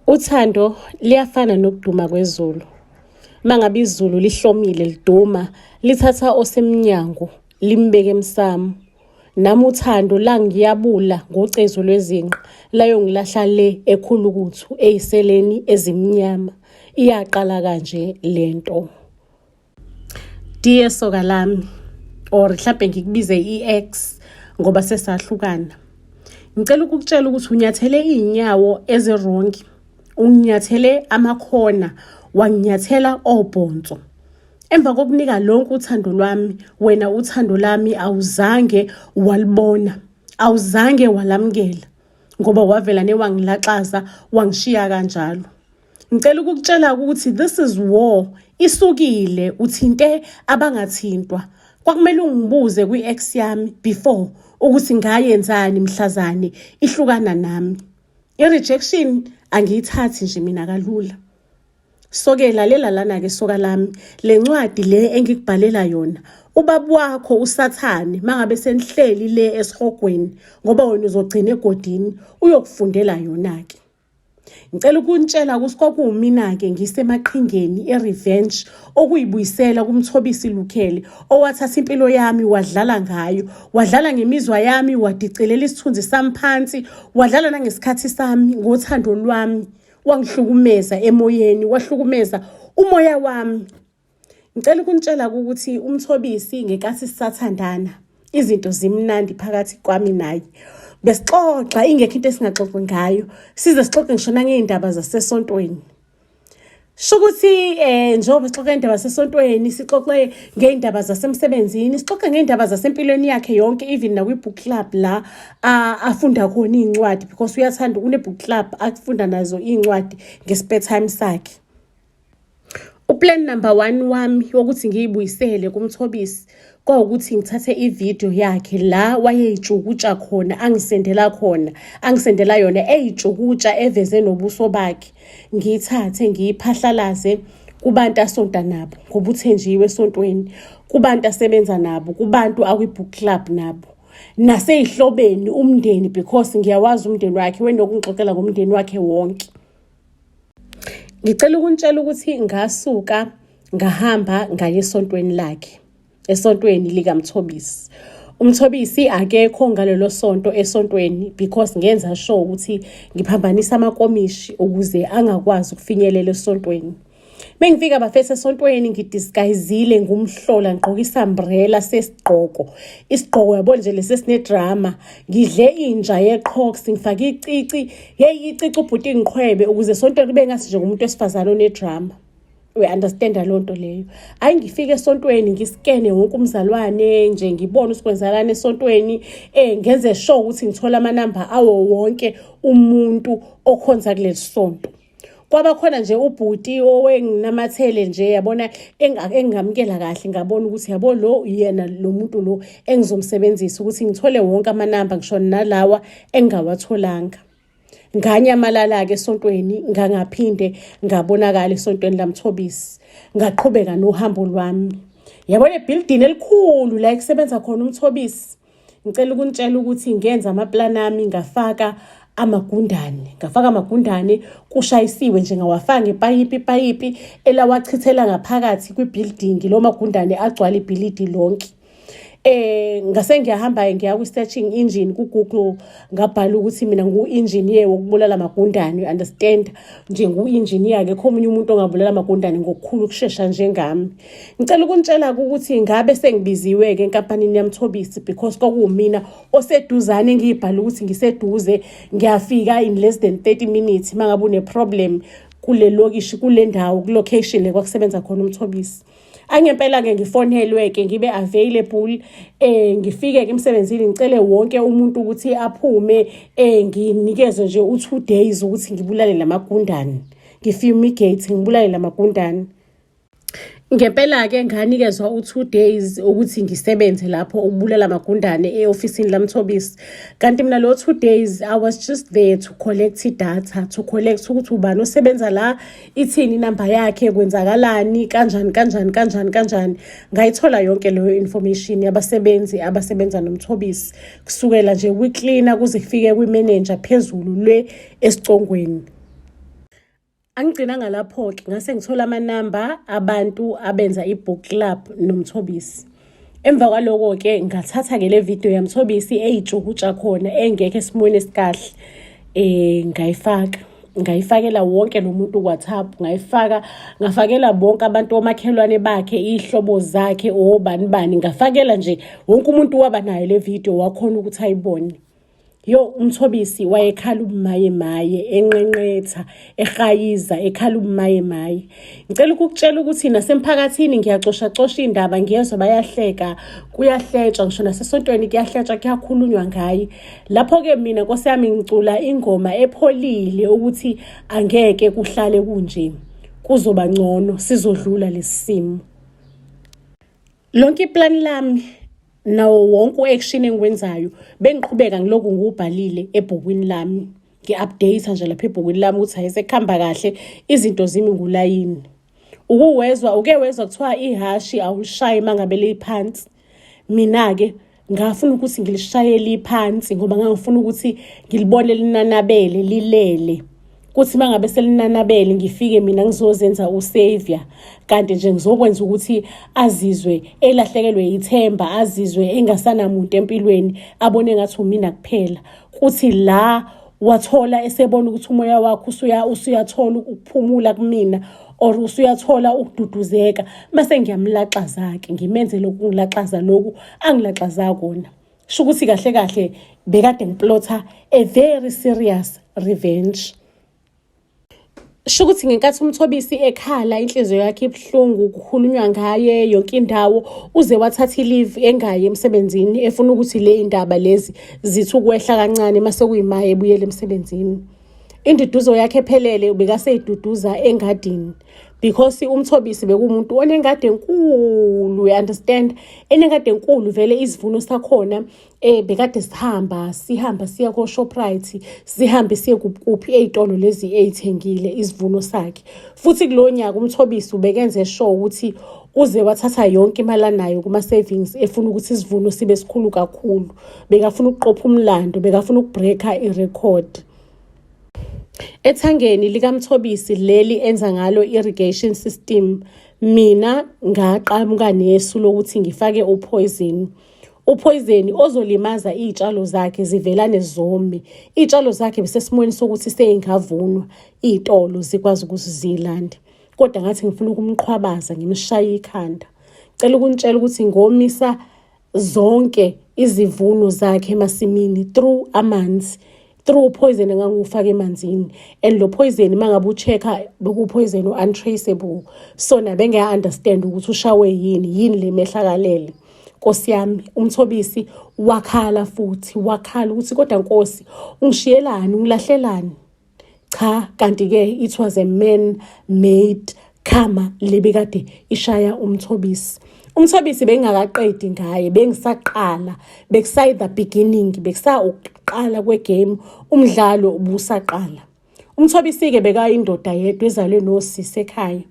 Uthando liyafana nokuduma kwezulu. Mangabe izulu lihlomile liduma, lithatha osemnyango, limbeke emsamo. Nami uthando la ngiyabula ngocezu lwezinqa, layo ngilahla le ekhulukuthu eyiseleni ezimnyama. Iyaqala kanje lento. Dear soka lami, or mhlawumbe ngikubize i-ex ngoba sesahlukana. Ngicela ukukutshela ukuthi unyathele iy'nyawo ezirongi. Unginyathele amakhona, wanginyathela obhonzo. Emva kokunika lonke uthando lwami, wena uthando lami awuzange walibona, awuzange walamukela, ngoba wavela newangilaxaza, wangishiya kanjalo. Ngicela ukukutshela ukuthi this is war, isukile, uthinte abangathintwa. Kwakumele ungibuze kwi-ex yami before ukuthi ngayenzani mhlazane ihlukana nami. I-rejection angiyithathi nje mina kalula. So-ke lalela lana-ke soka lami, le ncwadi le engikubhalela yona, ubaba wakho usathane mangabe senihleli le esihogweni ngoba wena uzogcina egodini uyokufundela yona-ke. Ngicela ukuntshela ukuthi kwakuwumina-ke ngisemaqhingeni e-revenge okuyibuyisela kumthobisi Lukhele owathatha impilo yami wadlala ngayo, wadlala ngemizwa yami, wadicelela isithunzi sami phansi, wadlala nangesikhathi sami ngothando lwami, wangihlukumeza emoyeni, wahlukumeza umoya wami. Ngicela ukuntshela ukuthi umthobisi ngekathi sisathandana, izinto zimnandi phakathi kwami naye. Besixoxa ingekho into esingaxoxi ngayo, size sixoxe ngisho nangey'ndaba zasesontweni. Shukuthi njengoba sixoxe ngey'ndaba zasesontweni, sixoxe ngey'ndaba zasemsebenzini, sixoxe ngey'ndaba zasempilweni yakhe yonke, even nakwi-book club la afunda khona iy'ncwadi, because uyathanda une-book club afunda nazo iy'ncwadi nge-spare time sakhe. Uplan number 1 wami wokuthi ngiyibuyisele kumthobisi kwawukuthi ngithathe ividiyo yakhe la wayeyitshukutsha khona, angisendela yona eyitshukutsha eveze nobuso bakhe. Ngiyithathe ngiyiphahlalaze kubantu asonta nabo ngoba uthenjiwe esontweni, kubantu asebenza nabo, kubantu akwi-book club nabo, nasey'hlobeni umndeni, because ngiyawazi umndeni wakhe, wenokungixoxela ngomndeni wakhe wonke. Ngicela ukuntshela ukuthi ngasuka ngahamba ngaye esontweni lakhe, esontweni likaMthobisi. Umthobisi akekho ngalelo sonto esontweni because ngenza sure ukuthi ngiphambanisa amakomishi ukuze angakwazi ukufinyelela esontweni. Mengifika bafethu esontweni ngidisguisile ngumhlola, ngigqoka isumbrella sesigqoko. Isigqoko yabo nje lesi sinedrama. Ngidle inja yeqhox, ngifake icici, icici ubhuti ngiqhwebe ukuze sonto libe ngathi nje ngumuntu wesifazane onedrama. We understand lo nto leyo. Hayi ngifike esontweni ngiskene wonke umzalwane nje ngibone usikwenzalana esontweni, ngenze sure ukuthi ngithola amanamba awo wonke umuntu okhonza kuleli sonto. Kwaba khona nje ubhuti owenginamathele nje yabona engingamkela kahle, ngabona ukuthi yabo lo yena lo muntu lo engizomsebenzisa ukuthi ngithole wonke amanamba ngisho nalawa engawatholanga. Nganyamalala-ke esontweni, ngangaphinde ngabonakala esontweni laMthobisi, ngaqhubeka nohambo lwami. Yabona building elikhulu la ekusebenza khona uMthobisi. Ngicela ukuntshela ukuthi ngenza amaplani ami, ngafaka amagundane kushayisiwe nje, ngawafanga ipayipi elawachithela ngaphakathi kwi-building, lo magundane agcwala ibhilidi lonke. Ngase ngiyahamba ngiya ku-searching engine ku-Google, ngabhala ukuthi mina ngu-engineer wokubulala amagundane, understand, nje ngu-engineer-ke kho omunye umuntu ongabulala amagundane ngokukhulu ukushesha njengami. Ngicela ukuntshela ukuthi ngabe sengibiziwe-ke enkampanini yaMthobisi because kwakuwumina oseduzane, ngiyibhala ukuthi ngiseduze, ngiyafika in less than 30 minutes mangabe une-problem kule lokishi, kule ndawo, ku-location le kwakusebenza khona uMthobisi. Angempela-ke ngifonelwe-ke ngibe available, ngifike-ke emsebenzini ngicele wonke umuntu ukuthi aphume, nginikezwe nje u2 days ukuthi ngibulale lamagundane, ngifumigate ngibulale lamagundane. Ngempela-ke nganikezwa u2 days ukuthi ngisebenze lapho ukubulala amagundane e-ofisini laMthobisi. Kanti mina lo 2 days I was just there to collect data, to collect ukuthi ubani osebenza la, ithini inamba yakhe, kwenzakalani, kanjani. Ngayithola yonke leyo information yabasebenzi abasebenza noMthobisi kusukela nje kwi-cleaner kuze kufike kwi-manager phezulu le esicongweni. Angigcinanga lapho-ke ngase ngithola amanamba abantu abenza i-book club noMthobisi. Emva kwaloko-ke ngathatha-ke le video yaMthobisi eyitshukutsha khona engekho esimweni esikahle, ngayifakela wonke nomuntu ku-WhatsApp, ngafakela bonke abantu omakhelwane bakhe, iy'hlobo zakhe, obani bani, ngafakela nje wonke umuntu waba nayo le video wakhona ukuthi ayibone. Yo, uMthobisi wayekhala ubumaye enqenqetha, ehayiza, ekhala ubumaye. Ngicela ukukutshela ukuthi nasemphakathini ngiyacosha indaba, ngiyezwa bayahleka, kuyahletshwa, ngisho nasesontweni kuyahletshwa, kuyakhulunywa ngaye. Lapho-ke mina Nkosi yami ngicula ingoma epholile ukuthi angeke kuhlale kunje, kuzoba ngcono, sizodlula lesi simo. Lonke iplan lami nawo wonke u-action engikwenzayo bengiqhubeka ngiloku ngiwubhalile ebhukwini lami, ngi-update nje lapha ebhukwini lami ukuthi hayi sekuhamba kahle, izinto zimi ngulayini. Uke wezwa kuthiwa ihashi awulishayi mangabe liphansi. Mina-ke ngafuna ukuthi ngilishaye liphansi ngoba ngangifuna ukuthi ngilibone linanabele, lilele. Kuthi mangabe selinanabele ngifike mina ngizozenza usavior, kanti nje ngizokwenza ukuthi azizwe elahlekelwe ithemba, azizwe engasanamuntu empilweni, abone ngathi umina kuphela. Kuthi la wathola esebona ukuthi umoya wakho usuyathola ukuphumula kumina, or usuyathola ukududuzeka, mase ngiyamlaxaza-ke, ngimenze lokhu ngilaxaza lokhu angilaxaza kona. Sho ukuthi kahle bekade ngiplotha a very serious revenge. Sho ukuthi ngenkathi uMthobisi ekhala, inhliziyo yakhe ibuhlungu, kukhulunywa ngaye yonke indawo, uze wathatha i-leave engayi emsebenzini, efuna ukuthi le indaba lezi zithi ukwehla kancane mase kuyimaye ebuyele emsebenzini. Induduzo yakhe ephelele bekaseyiduduza engadini, because uMthobisi bekumuntu onengadi enkulu, you understand, enengadi enkulu vele. Isivuno sakhona bekade sihamba siya ko-Shoprite, sihambe siye kuphi ey'tolo lezi ey'thengile isivuno sakhe. Futhi kulo nyaka uMthobisi ubekenze sure ukuthi uze wathatha yonke imali anayo kuma-savings, efuna ukuthi isivuno sibe sikhulu kakhulu. Bekafuna ukuqopha umlando, bekafuna ukubreaka irecord. Ethangeni likaMthobisi leli enza ngalo irrigation system, mina ngaqhamuka nesu lokuthi ngifake upoison ozolimaza iy'tshalo zakhe zivelane zome. Iy'tshalo zakhe bisesimweni sokuthi seyingavunwa, iy'tolo zikwazi ukuthi zilande. Kodwa ngathi ngifuna ukumqhwabaza, ngimshaye ikhanda. Cela ukunitshela ukuthi ngomisa zonke izivuno zakhe emasimini through amanzi, through poison engangufaka emanzini. And lo poison mangabe uchecka bekupoison untraceable, so nabe ngaya-understand ukuthi ushawe yini le mehlakalele. Nkosi yami, uMthobisi wakhala futhi, wakhala ukuthi kodwa Nkosi ungishiyelani, ungilahlelani? Cha, kanti-ke it was a man-made karma lebekade ishaya uMthobisi. uMthobisi bengakaqedi ngaye, bengisaqala, bekusayi the beginning, uqala kwegame, umdlalo ubusaqala. uMthobisi-ke bekayindoda yedwa ezalwe nosisi ekhaya.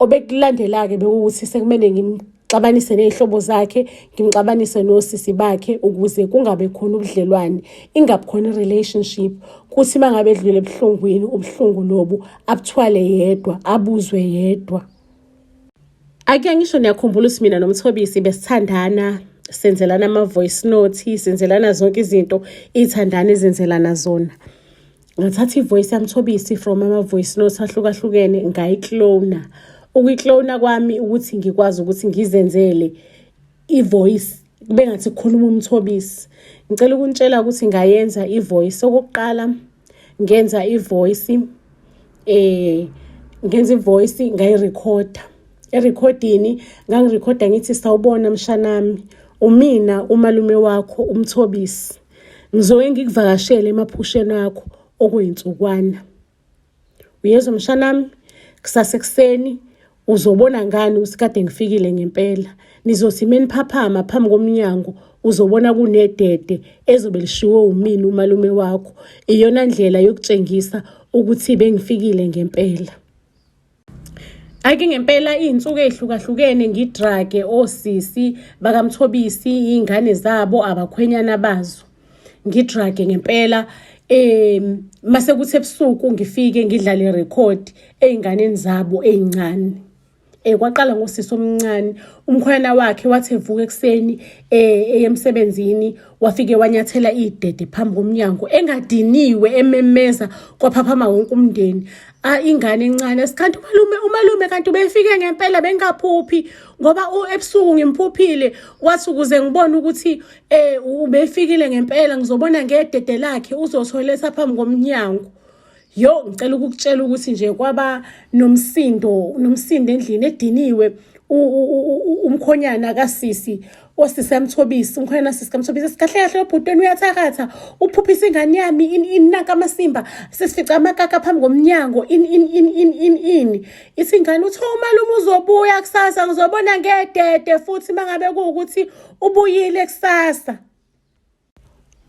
Obekulandela-ke bekuwuthi sekumele ngimxabanise ney'hlobo zakhe, ngimxabanise nosisi bakhe ukuze kungabe khona ubudlelwane, ingabi khona i-relationship. Kuthi mangabe edlule ebuhlungwini, ubuhlungu lobu abuthwale yedwa, abuzwe yedwa. Ake ngisho niyakhumbula ukuthi mina noMthobisi besithandana, senzelana ama-voice note, senzelana zonke izinto iy'thandane ezenzelana zona. Ngathatha i-voice yaMthobisi from ama-voice notes ahlukahlukene ngayiklona. Ukuyiklona kwami ukuthi ngikwazi ukuthi ngizenzele i-voice kube ngathi kukhuluma uMthobisi. Ngicela ukunitshela ukuthi ngayenza i-voice. Okokuqala ngenza i-voice, ngayirekhoda. Erekhodini ngangirekhoda ngithi, sawubona mshanami, umina umalume wakho uMthobisi, ngizoke ngikuvakashele emaphusheni akho okuyintsukwana. Uyezwa mshanami, kusasa ekuseni uzobona ngani usikade ngifikile ngempela. Nizothi meniphaphama phambi komnyango uzobona kunedede ezobe lishiwe umina umalume wakho. Iyona ndlela yokutshengisa ukuthi bengifikile ngempela. Ake ngempela iy'nsuku ey'hlukahlukene ngidrage osisi bakaMthobisi, iy'ngane zabo, abakhwenyana bazo. Ngidrage ngempela mase kuthi ebusuku ngifike ngidlale record ey'nganeni zabo ey'ncane. Kwaqala ngosisi omncane, umkhwenyana wakhe wathi evuka ekuseni emsebenzini wafike wanyathela idede phambi komnyango engadiniwe ememeza kwaphaphama wonke umndeni. Ingane encane sikhanti umalume kanti ubefike ngempela bengaphuphi ngoba ebusuku ngimphuphile wathi ukuze ngibone ukuthi ubefikile ngempela ngizobona ngedede lakhe uzotholetha phambi komnyango. Ngicela ukukutshela ukuthi nje kwaba nomsindo endlini ediniwe. Umkhonyana kasisi osisi kaMthobisi, umkhonyana sisi kaMthobisi, kahle kahle obhutweni uyathakatha uphuphisa ingane yami inaka amasimba sesifica amakaka phambi komnyango ithi ingane uthi umalume uzobuya kusasa ngizobona ngedede futhi mangabe kuwukuthi ubuyile kusasa.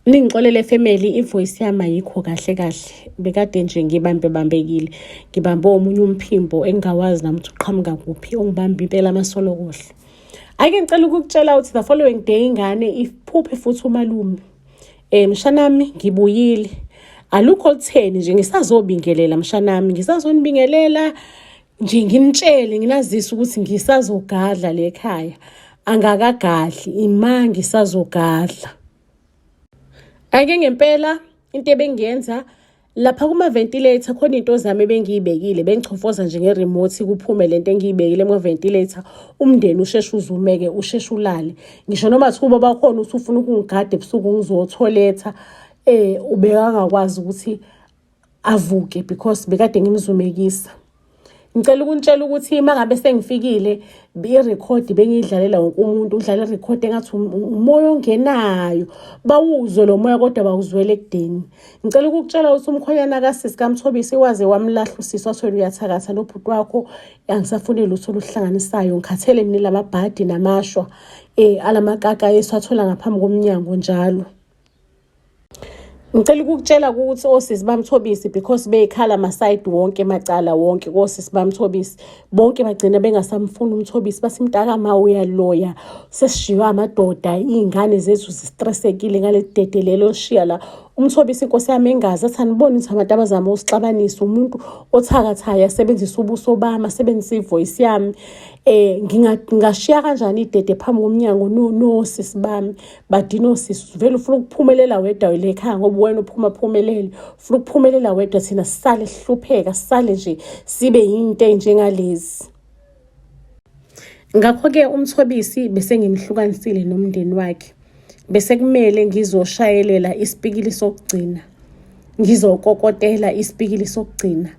Ningixolele family, ivoice yami ayikho kahle bekade nje ngibambekile, ngibambe omunye umphimbo engingawazi nami ukuthi uqhamuka kuphi ongibamba impela amasolo kohle. Ake ngicela ukukutshela ukuthi the following day ingane iphuphe futhi umalume. Mshanami ngibuyile, alukho olutheni nje ngisazobingelela mshanami, ngisazonibingelela nje nginitshele nginazisa ukuthi ngisazogadla lekhaya, angakagadli ima ngisazogadla. Ake ngempela into ebengiyenza lapha kuma-ventilator khona into zami ebengiyibekile, bengichofoza nje nge-remote kuphume lento engiyibekile kuma-ventilator, umndeni usheshe uzumeke usheshe ulale. Ngisho noma thuba bakhona ukuthi ufuna ukungigada ebusuku ngizotholetha ubekangakwazi ukuthi avuke because bekade ngimzumekisa. Ngicela ukunitshela ukuthi mangabe sengifikile i-record bengiyidlalela wonke umuntu udlala i-record engathi umoya ongenayo, bawuzwe lo moya kodwa bawuzwele ekudeni. Ngicela ukukutshela ukuthi umkhonyana kasisi kaMthobisi waze wamlahla usisi wathi uyathakatha nobhuti wakho, angisafune lutho oluhlanganisayo, ngikhathele mina lamabhadi namashwa alamakaka esiwathola ngaphambi komnyango njalo. Ngicela ukukutshela ukuthi osisi baMthobisi because beyikhala amasayidi wonke macala wonke kosisi baMthobisi bonke bagcina bengasamfuni uMthobisi, basimntaka uyaloya, sesishiwa amadoda, iy'ngane zethu zistressekile ngale dede lelo shishiya la. uMthobisi inkosi yami engazi athi aniboni ukuthi abantu abazama usixabanisa, umuntu othakathayo asebenzisa ubuso bami, asebenzisa ivoice yami. Ngingashiya kanjani idede phambi komnyango nosisi bami badina osisi, vele ufuna ukuphumelela wedwa lekhaya ngoba wena uphumele ufuna ukuphumelela wedwa, thina sisale sihlupheka, sisale nje sibe yinto enjengalezi. Ngakho-ke uMthobisi bese ngimhlukanisile nomndeni wakhe, bese kumele ngizoshayelela isipikili sokugcina, ngizokokotela isipikili sokugcina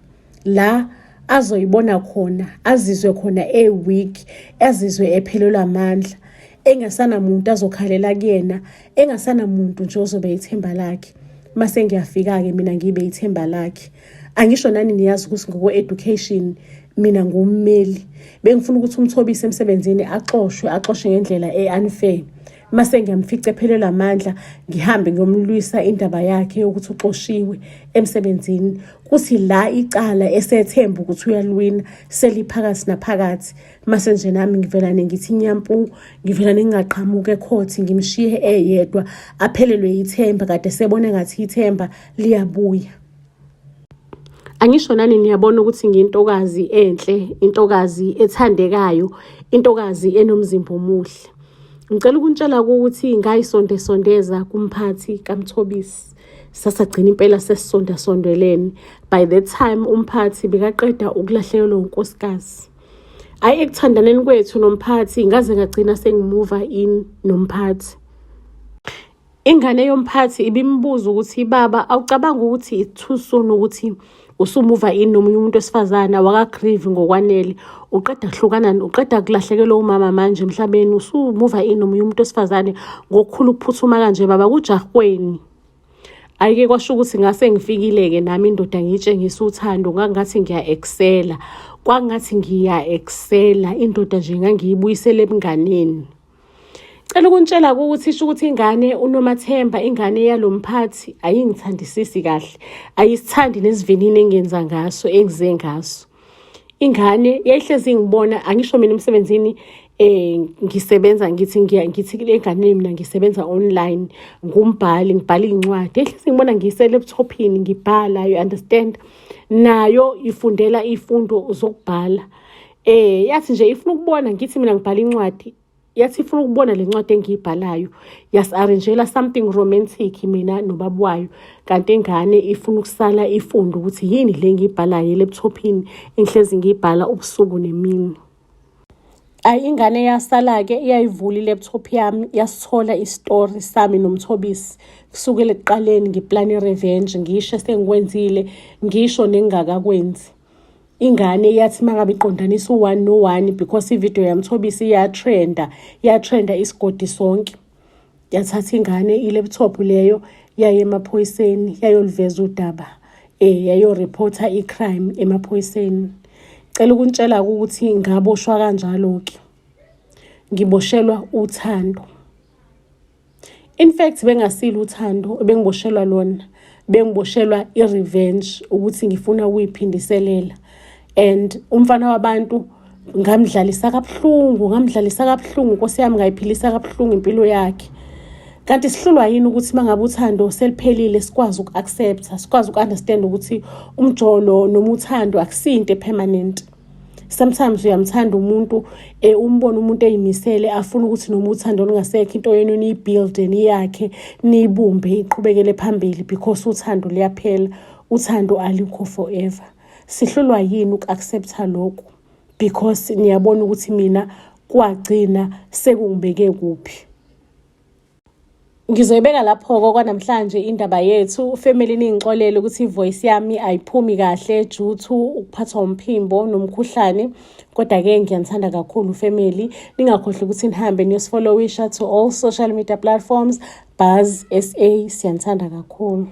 la azoyibona khona, azizwe khona weak, azizwe ephelelwa amandla, engasanamuntu azokhalela kuyena, engasanamuntu nje ozobe ithemba lakhe. Mase ngiyafika-ke mina ngibe ithemba lakhe. Angisho nani niyazi ukuthi ngokwe-education mina ngummeli, bengifuna ukuthi uMthobisi emsebenzini axoshwe ngendlela unfair. Mase ngiyamfica ephelelwa amandla, ngihambe ngiyomlwisa indaba yakhe yokuthi uxoshiwe emsebenzini, kuthi la icala esethemba ukuthi uyalwina seliphakathi naphakathi. Mase nje nami ngivelane ngithi nyampu, ngivelane ngingaqhamuka ekhothi, ngimshiye eyedwa aphelelwe ithemba, kade sebona ngathi ithemba liyabuya. Angisho nani niyabona ukuthi ngiyintokazi enhle, intokazi ethandekayo, intokazi enomzimba omuhle. Ngicela ukunitshela ukuthi ngayisondeza kumphathi kaMthobisi, sasagcina impela sesisondasondelene. By that time umphathi bekaqeda ukulahlekelwa unkosikazi. Ekuthandaneni kwethu nomphathi ngaze ngagcina sengimuva in nomphathi. Ingane yomphathi ibimbuza ukuthi baba awucabanga ukuthi it's too soon ukuthi usumuva in nomunye umuntu wesifazane, awakagrieve ngokwanele, uqeda kulahlekelwa umama manje emhlabeni, usumuva in nomunye umuntu wesifazane ngokukhulu ukuphuthuma kanje baba, kujahweni. Ayike kwasho ukuthi ngase ngifikile-ke nami indoda ngiyitshengisa uthando, ngathi ngiya-excela, kwangathi ngiya-excela, indoda nje ngangiyibuyisele ebunganeni. Cela ukunitshela ukuthi isho ukuthi ingane uNomathemba, ingane yalomphathi ayingithandisisi kahle, ayisithandi nesivinini engize ngaso. Ingane yayihlezi ngibona, angisho mina emsebenzini ngisebenza ngithi enganeni mina ngisebenza online, ngumbhali ngibhala iy'ncwadi. Ehlise ngibona ngise-laptop-ini ngibhala, you understand? Nayo ifundela ifundo zokubhala. Yathi nje ifuna ukubona ngithi mina ngibhala incwadi, yathi ifuna ukubona le ncwadi engiyibhalayo, yasi-arrangela something romantic mina nobaba wayo. Kanti ingane ifuna ukusala ifunda ukuthi yini le ngiyibhalayo e-laptop-ini engihlezi ngiyibhala ubusuku nemini. Ingane yasala-ke iyayivula i-laptop yami, yasithola isitori sami noMthobisi kusukela ekuqaleni ngiplane i-revenge, ngisho sengikwenzile, ngisho nengingakakwenzi. Ingane yathi mangabe iqondanisa u-1 no-1 because ividiyo yaMthobisi yatrenda isigodi sonke. Yathatha ingane i-laptop leyo yaye emaphoyiseni yayoliveza udaba, yayoreporta i-crime emaphoyiseni. Cela ukuntshela ukuthi ngaboshwa kanjalo-ke, ngiboshelwa uthando. In fact bengasilo uthando bengiboshelwa lona, bengiboshelwa i-revenge ukuthi ngifuna ukuyiphindiselela. And umfana wabantu ngamdlalisa kabuhlungu, Nkosi yami ngayiphilisa kabuhlungu impilo yakhe. Kanti sihlulwa yini ukuthi mangabe uthando seliphelile sikwazi uku-accepta, sikwazi uku-understand ukuthi umjolo noma uthando akusinto permanent. Sometimes uyamthanda umuntu, umbone umuntu eyimisele afuna ukuthi noma uthando lungasekho into yenu niyibuild niyakhe, niyibumbe iqhubekele phambili because uthando liyaphela, uthando alikho forever. Sihlulwa yini uku-accepta lokhu because niyabona ukuthi mina kwagcina sekungibeke kuphi. Ngizoyibeka lapho kwanamhlanje indaba yethu. Family ningixolele ukuthi ivoice yami ayiphumi kahle due to ukuphathwa umphimbo nomkhuhlane, kodwa-ke ngiyanithanda kakhulu family. Ningakhohlwa ukuthi nihambe niyosifollowisha to all social media platforms, Buzz SA. Siyanithanda kakhulu.